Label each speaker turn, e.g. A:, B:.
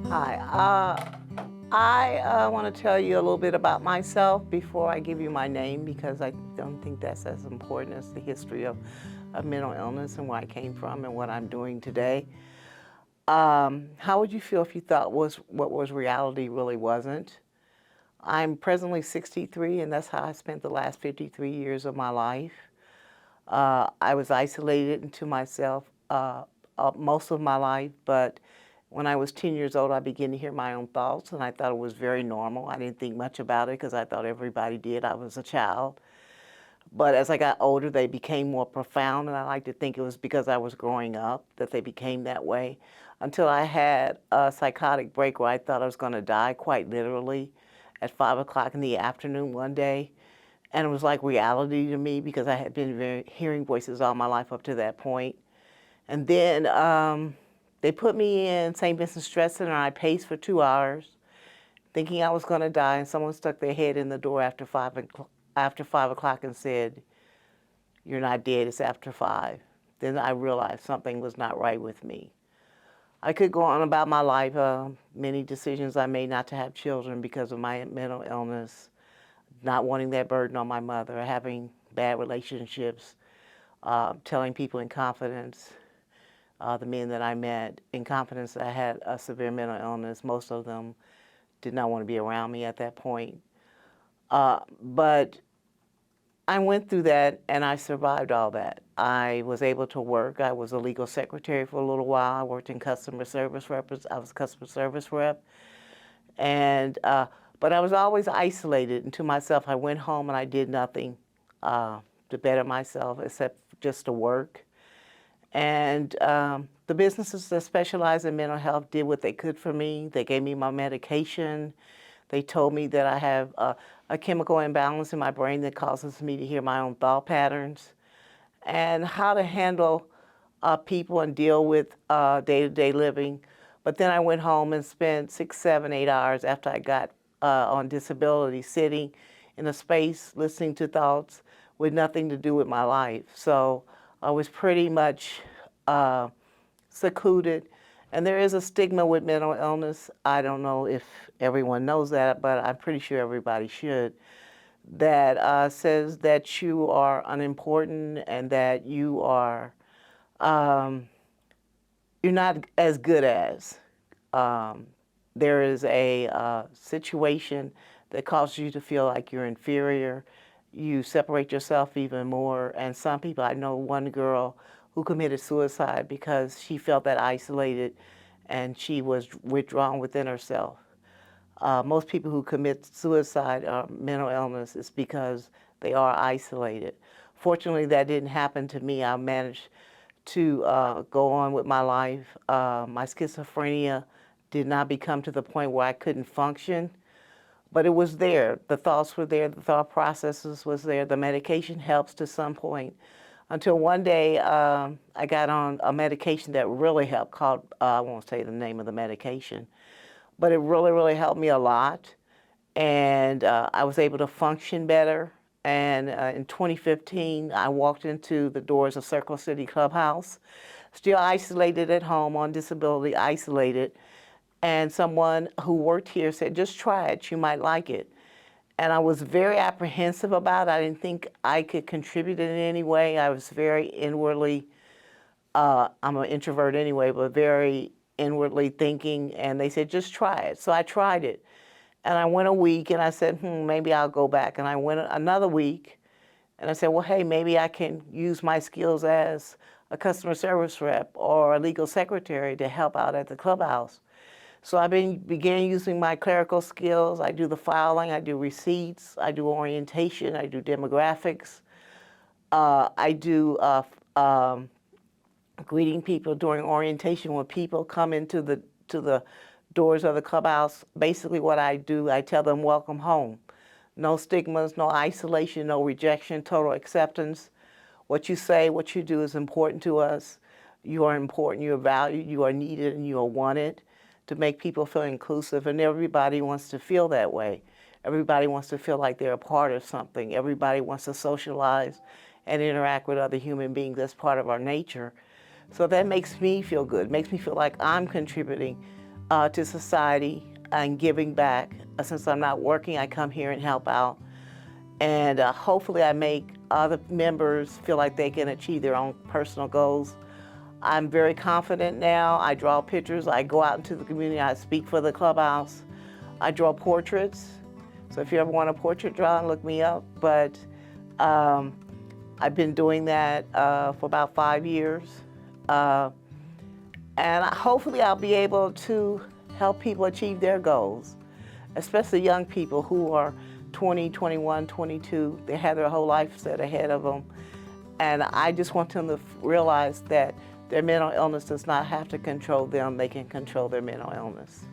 A: Hi. I want to tell you a little bit about myself before I give you my name because I don't think that's as important as the history of mental illness and where I came from and what I'm doing today. How would you feel if you thought what was reality really wasn't? I'm presently 63, and that's how I spent the last 53 years of my life. I was isolated into myself most of my life, but when I was 10 years old, I began to hear my own thoughts, and I thought it was very normal. I didn't think much about it because I thought everybody did. I was a child. But as I got older, they became more profound, and I like to think it was because I was growing up that they became that way. Until I had a psychotic break where I thought I was going to die, quite literally, at 5 o'clock in the afternoon one day. And it was like reality to me because I had been hearing voices all my life up to that point. And then they put me in St. Vincent's Stress Center, and I paced for 2 hours, thinking I was going to die, and someone stuck their head in the door after 5 o'clock and said, "You're not dead, it's after 5." Then I realized something was not right with me. I could go on about my life, many decisions I made not to have children because of my mental illness, not wanting that burden on my mother, having bad relationships, telling people in confidence, the men that I met, in confidence that I had a severe mental illness. Most of them did not want to be around me at that point. But I went through that and I survived all that. I was able to work. I was a legal secretary for a little while. I worked in customer service rep. I was a customer service rep. And, but I was always isolated and to myself. I went home and I did nothing to better myself except just to work. And the businesses that specialize in mental health did what they could for me. They gave me my medication. They told me that I have a chemical imbalance in my brain that causes me to hear my own thought patterns and how to handle people and deal with day-to-day living. But then I went home and spent 6, 7, 8 hours after I got on disability sitting in a space listening to thoughts with nothing to do with my life. So I was pretty much secluded. And there is a stigma with mental illness. I don't know if everyone knows that, but I'm pretty sure everybody should. That says that you are unimportant and that you're not as good as. There is a situation that causes you to feel like you're inferior. You separate yourself even more. And some people, I know one girl who committed suicide because she felt that isolated and she was withdrawn within herself. Most people who commit suicide or mental illness is because they are isolated. Fortunately, that didn't happen to me. I managed to go on with my life. My schizophrenia did not become to the point where I couldn't function, but it was there. The thoughts were there. The thought processes was there. The medication helps to some point. Until one day, I got on a medication that really helped called, I won't say the name of the medication, but it really, really helped me a lot. And I was able to function better. And in 2015, I walked into the doors of Circle City Clubhouse, still isolated at home on disability, isolated. And someone who worked here said, just try it, you might like it. And I was very apprehensive about it. I didn't think I could contribute in any way. I was very inwardly, I'm an introvert anyway, but very inwardly thinking. And they said, just try it. So I tried it. And I went a week and I said, maybe I'll go back. And I went another week and I said, well, hey, maybe I can use my skills as a customer service rep or a legal secretary to help out at the clubhouse. So I began using my clerical skills. I do the filing, I do receipts, I do orientation, I do demographics. I do greeting people during orientation when people come into the doors of the clubhouse. Basically what I do, I tell them welcome home. No stigmas, no isolation, no rejection, total acceptance. What you say, what you do is important to us. You are important, you are valued, you are needed, and you are wanted, to make people feel inclusive. And everybody wants to feel that way. Everybody wants to feel like they're a part of something. Everybody wants to socialize and interact with other human beings. That's part of our nature. So that makes me feel good. It makes me feel like I'm contributing to society and giving back. Since I'm not working, I come here and help out. And hopefully I make other members feel like they can achieve their own personal goals. I'm very confident now. I draw pictures. I go out into the community. I speak for the clubhouse. I draw portraits. So if you ever want a portrait drawn, look me up. But I've been doing that for about 5 years. And hopefully I'll be able to help people achieve their goals, especially young people who are 20, 21, 22. They have their whole life set ahead of them. And I just want them to realize that their mental illness does not have to control them. They can control their mental illness.